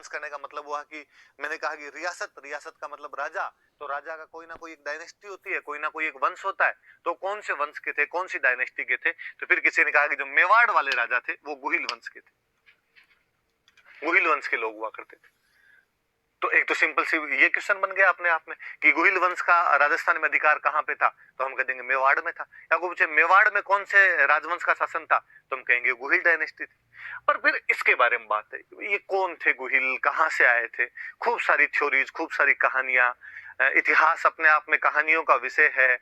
वंश करने का मतलब हुआ कि मैंने कहा कि रियासत, रियासत का मतलब राजा, तो राजा का कोई ना कोई एक डायनेस्टी होती है, कोई ना कोई एक वंश होता है। तो कौन से वंश के थे, कौन सी डायनेस्टी के थे? तो फिर किसी ने कहा कि जो मेवाड़ वाले राजा थे वो गुहिल वंश के थे, गुहिल वंश के लोग हुआ करते थे। तो एक तो सिंपल सी ये क्वेश्चन बन गया अपने आप में कि गुहिल वंश का राजस्थान में अधिकार कहां पे था? तो हम कह देंगे मेवाड़ में था। या को पूछे मेवाड़ में कौन से राजवंश का शासन था? तो हम कहेंगे गुहिल डायनेस्टी थी। पर फिर इसके बारे में बात है, ये कौन थे गुहिल, कहां से आए थे? खूब सारी थ्योरीज, खूब सारी कहानियां, इतिहास अपने आप में कहानियों का विषय है।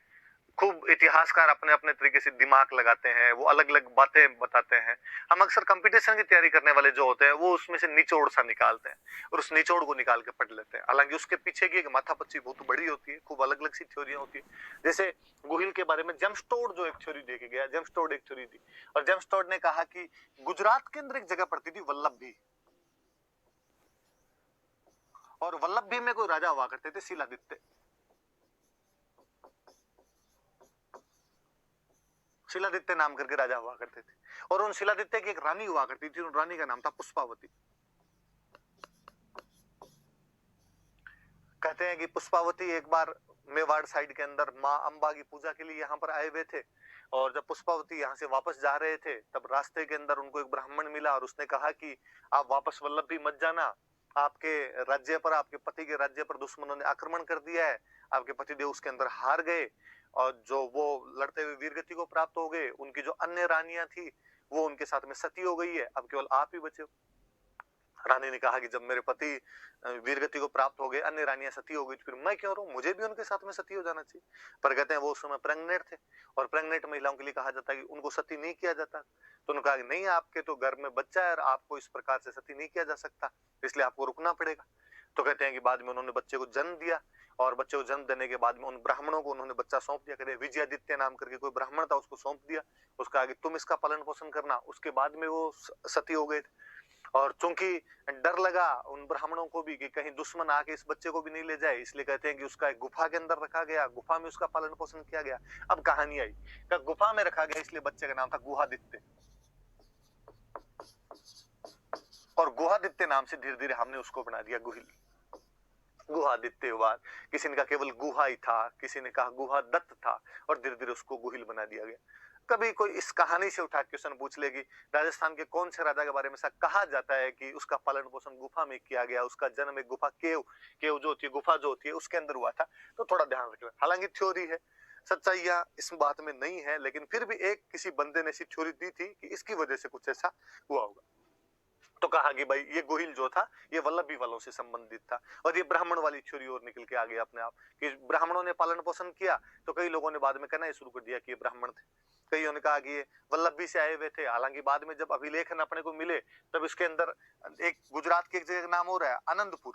खूब इतिहासकार अपने अपने तरीके से दिमाग लगाते हैं, वो अलग अलग बातें बताते हैं। हम अक्सर कंपटीशन की तैयारी करने वाले जो होते हैं वो उसमें से निचोड़ सा निकालते हैं और उस निचोड़ को निकाल के पढ़ लेते हैं। हालांकि उसके पीछे की एक माथापच्ची बहुत बड़ी होती है, खूब अलग अलग सी थ्योरियां होती है। जैसे गुहिल के बारे में जेम्स टोड जो एक थ्योरी दे के गया, जेम्स टोड एक थ्योरी दी और जेम्स टोड ने कहा कि गुजरात के अंदर एक जगह पड़ती थी वल्लभी, और वल्लभी में कोई राजा हुआ करते थे शिलादित्य। शिलादित्य नाम करके राजा हुआ करते थे और उन शिलादित्य की एक रानी हुआ करती थी, उन रानी का नाम था पुष्पावती। कहते हैं कि पुष्पावती एक बार मेवाड़ साइड के अंदर माँ अम्बा की पूजा के लिए यहाँ पर आए हुए थे और जब पुष्पावती यहाँ से वापस जा रहे थे तब रास्ते के अंदर उनको एक ब्राह्मण मिला और उसने कहा कि आप वापस वल्लभी मत जाना, आपके राज्य पर, आपके पति के राज्य पर दुश्मनों ने आक्रमण कर दिया है, आपके पतिदेव उसके अंदर हार गए और जो वो लड़ते हुए वीरगति को प्राप्त हो गए, उनकी जो अन्य रानियां थी वो उनके साथ में सती हो गई है, अब केवल आप ही बचे हो। रानी ने कहा कि जब मेरे पति वीरगति को प्राप्त हो गए, अन्य रानियां सती हो गई, तो फिर मैं क्यों रहूं, मुझे भी उनके साथ में सती हो जाना चाहिए। पर कहते हैं वो उस समय प्रेग्नेंट थे और प्रेग्नेंट महिलाओं के लिए कहा जाता है कि उनको सती नहीं किया जाता। तो उन्होंने कहा कि नहीं, आपके तो गर्भ में बच्चा है और आपको इस प्रकार से सती नहीं किया जा सकता, इसलिए आपको रुकना पड़ेगा। तो कहते हैं कि बाद में उन्होंने बच्चे को जन्म दिया और बच्चे को जन्म देने के बाद में उन ब्राह्मणों को उन्होंने बच्चा सौंप दिया। कहते विजयादित्य नाम करके कोई ब्राह्मण था, उसको सौंप दिया, उसका आगे तुम इसका पालन पोषण करना। उसके बाद में वो सती हो गए थे और चूंकि डर लगा उन ब्राह्मणों को भी कि कहीं दुश्मन आके इस बच्चे को भी नहीं ले जाए, इसलिए कहते हैं कि उसका एक गुफा के अंदर रखा गया, गुफा में उसका पालन पोषण किया गया। अब कहानी आई कि गुफा में रखा गया, इसलिए बच्चे का नाम था गुहादित्य और गुहादित्य नाम से धीरे धीरे हमने उसको बना दिया गुहिल। गुहादित्य हुआ, किसी ने कहा केवल गुहा ही था, किसी ने कहा गुहा दत्त था और धीरे धीरे उसको गुहिल बना दिया गया। कभी कोई इस कहानी से उठा क्वेश्चन पूछ लेगी राजस्थान के कौन से राजा के बारे में ऐसा कहा जाता है कि उसका पालन पोषण गुफा में किया गया, उसका जन्म एक गुफा केव, केव जो होती है, गुफा जो होती है उसके अंदर हुआ था, तो थोड़ा ध्यान रखना। हालांकि थ्योरी है, सच्चाइयां इस बात में नहीं है, लेकिन फिर भी एक किसी बंदे ने ऐसी थ्योरी दी थी कि इसकी वजह से कुछ ऐसा हुआ होगा। तो कहा कि भाई ये गोहिल जो था ये वल्लभी वालों से संबंधित था और ये ब्राह्मण वाली थ्योरी और निकल के आ गया अपने आप कि ब्राह्मणों ने पालन पोषण किया। तो कई लोगों ने बाद में कहना शुरू कर दिया कि ये ब्राह्मण थे, कईयों ने कहा कि ये वल्लभी से आए हुए थे। हालांकि बाद में जब अभिलेखन अपने को मिले तब इसके अंदर एक गुजरात की एक जगह का नाम हो रहा है आनंदपुर,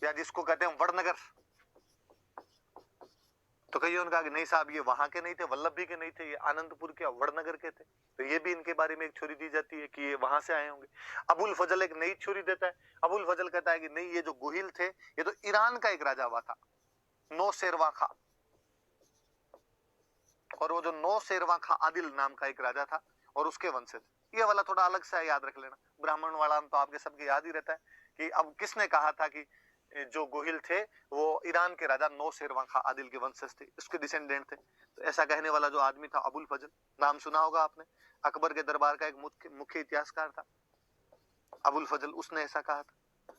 या जिसको कहते हैं वड़नगर। तो कईयों ने कहा कि नहीं साहब ये वहां के नहीं थे, वल्लभी के नहीं थे, ये आनंदपुर के वड़नगर के थे। तो ये भी इनके बारे में एक थ्योरी दी जाती है कि ये वहां से आए होंगे। अबुल फजल एक नई थ्योरी देता है। अबुल फजल कहता है कि नहीं, ये जो गुहिल थे ये तो ईरान का एक राजा हुआ था, नो शेरवा खा, और वो जो नो शेरवा खा आदिल नाम का एक राजा था और उसके वंशज। ये वाला थोड़ा अलग सा याद रख लेना, ब्राह्मण वाला तो आपके सबके याद ही रहता है कि अब किसने कहा था कि जो गोहिल थे वो ईरान के राजा नो शेरवा खा आदिल के वंशज थे, उसके डिसेंडेंट थे। तो ऐसा कहने वाला जो आदमी था अबुल फजल, नाम सुना होगा आपने, अकबर के दरबार का एक मुख्य इतिहासकार था अबुल फजल, उसने ऐसा कहा था।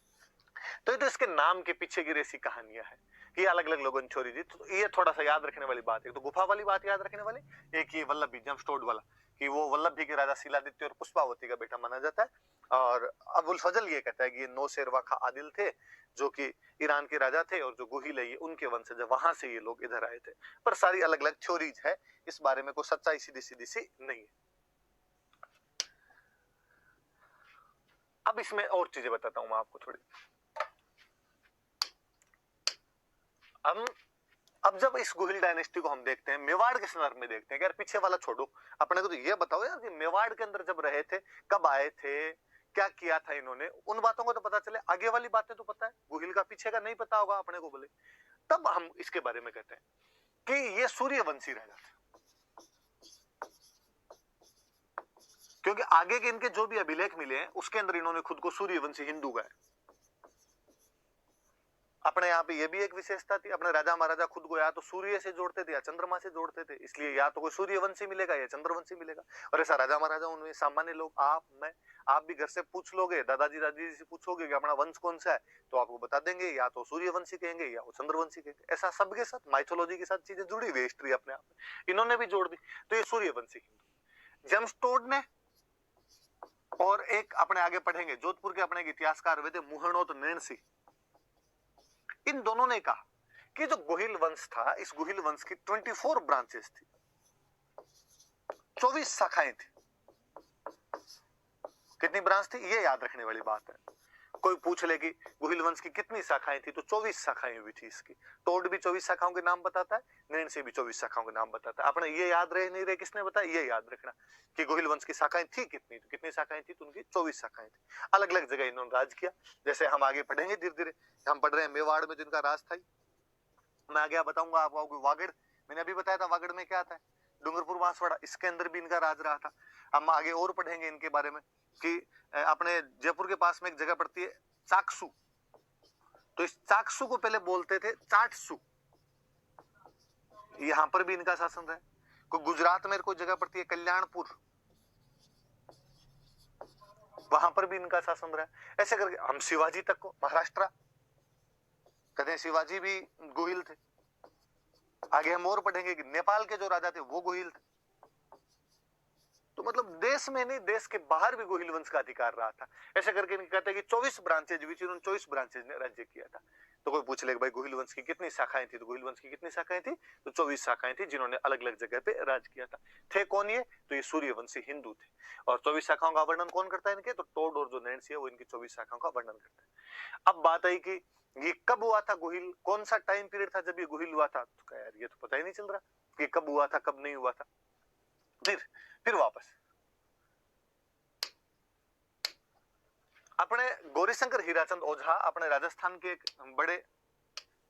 तो ये तो इसके नाम के पीछे की रेसी कहानियां है कि अलग अलग लोगों ने छोड़ी दी। तो ये थोड़ा सा याद रखने वाली बात है। तो गुफा वाली बात याद रखने वाली, एक ये वल्लभी जमस्टोड वाला कि वो वल्लभी के राजा शिलादित्य और पुष्पावती का बेटा माना जाता है। और अबुल फजल ये कहता है कि ये नो शेरवा खा आदिल थे जो कि ईरान के राजा थे और जो गुहिल है ये उनके वंशज है, वहां से ये लोग इधर आए थे। पर सारी अलग अलग थ्योरीज है, इस बारे में कोई सच्चाई सीधी सीधी सी नहीं है। अब इसमें और चीजें बताता हूं मैं आपको थोड़ी। अब जब इस गुहिल डायनेस्टी को हम देखते हैं, मेवाड़ के संदर्भ में देखते हैं कि यार पीछे वाला छोड़ो, अपने को तो ये बताओ यार कि मेवाड़ के अंदर जब रहे थे, कब आए थे, क्या किया था इन्होंने, उन बातों को तो पता चले। आगे वाली बातें तो पता है, गुहिल का पीछे का नहीं पता होगा अपने को बोले। तब हम इसके बारे में कहते हैं कि ये सूर्यवंशी राजा थे। क्योंकि आगे के इनके जो भी अभिलेख मिले हैं उसके अंदर इन्होंने खुद को सूर्यवंशी हिंदू गाया। अपने यहाँ पे ये भी एक विशेषता थी, अपने राजा महाराजा खुद को या तो सूर्य से जोड़ते थे या चंद्रमा से जोड़ते थे, इसलिए या तो कोई सूर्यवंशी मिलेगा या चंद्रवंशी मिलेगा। और ऐसा राजा महाराजा उनमें सामान्य लोग, आप भी घर से पूछ लोगे, दादाजी दादी से पूछोगे कि अपना वंश कौन सा है, तो आपको बता देंगे या तो सूर्यवंशी कहेंगे या वो चंद्रवंशी कहेंगे। ऐसा सबके साथ माइथोलॉजी के साथ चीजें जुड़ी हुई, हिस्ट्री अपने आप में इन्होंने भी जोड़ दी, तो ये सूर्यवंशी हिंदू। जेम्स टोड ने, और एक अपने आगे पढ़ेंगे जोधपुर के अपने इतिहासकार हुए थे मुहणोत नैणसी, इन दोनों ने कहा कि जो गोहिल वंश था, इस गोहिल वंश की 24 ब्रांचेस थी, 24 शाखाएं थी। कितनी ब्रांच थी ये याद रखने वाली बात है। कोई पूछ ले कि गोहिल वंश की कितनी शाखाएं थी, तो 24 शाखाएं हुई थी इसकी। टोड भी 24 शाखाओं के नाम बताता है, नैणसी भी 24 शाखाओं के नाम बताता है। अपने ये याद रहे नहीं रहे, किसने बताया, ये याद रखना कि गोहिल वंश की शाखाएं थी कितनी, तो कितनी शाखाएं थी, तो उनकी 24 शाखाएं थी। अलग अलग जगह इन्होंने राज किया। जैसे हम आगे पढ़ेंगे धीरे धीरे, हम पढ़ रहे हैं मेवाड़ में जिनका राज था, मैं आगे बताऊंगा आपको। वागड़, मैंने अभी बताया था वागड़ में क्या आता है, डूंगरपुर बांसवाड़ा, इसके अंदर भी इनका राज रहा था। हम आगे और पढ़ेंगे इनके बारे में कि अपने जयपुर के पास में एक जगह पड़ती है चाकसू, तो इस चाकसू को पहले बोलते थे चाटसू, यहां पर भी इनका शासन रहा। कोई गुजरात में कोई जगह पड़ती है कल्याणपुर, वहां पर भी इनका शासन रहा। ऐसे करके हम शिवाजी तक को, महाराष्ट्र, कहते हैं शिवाजी भी गोहिल थे। आगे हम और पढ़ेंगे कि नेपाल के जो राजा थे वो गोहिल थे। तो मतलब देश में नहीं, देश के बाहर भी गोहिल वंश का अधिकार रहा था। ऐसे करके कहते हैं कि 24 ब्रांचेज, विच इन्होंने 24 ब्रांचेज ने राज्य किया था। तो कोई पूछ ले भाई गोहिल वंश की कितनी शाखाएं थी, तो गोहिल वंश की कितनी शाखाएं थी, तो 24 शाखाएं थी, जिन्होंने अलग अलग जगह पे राज किया था। थे कौन ये, तो ये सूर्यवंशी हिंदू थे। और 24 शाखाओं का वर्णन कौन करता है इनके, तो टोड और जो नैणसी है वो इनकी 24 शाखाओं का वर्णन करता है। अब बात आई कि ये कब हुआ था गोहिल, कौन सा टाइम पीरियड था जब ये गोहिल हुआ था, तो यार ये तो पता ही नहीं चल रहा कि कब हुआ था कब नहीं हुआ था। फिर वापस अपने गौरीशंकर हीराचंद ओझा, अपने राजस्थान के एक बड़े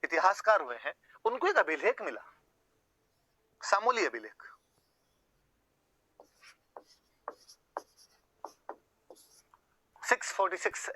इतिहासकार हुए हैं, उनको एक अभिलेख मिला, सामोली अभिलेख। 646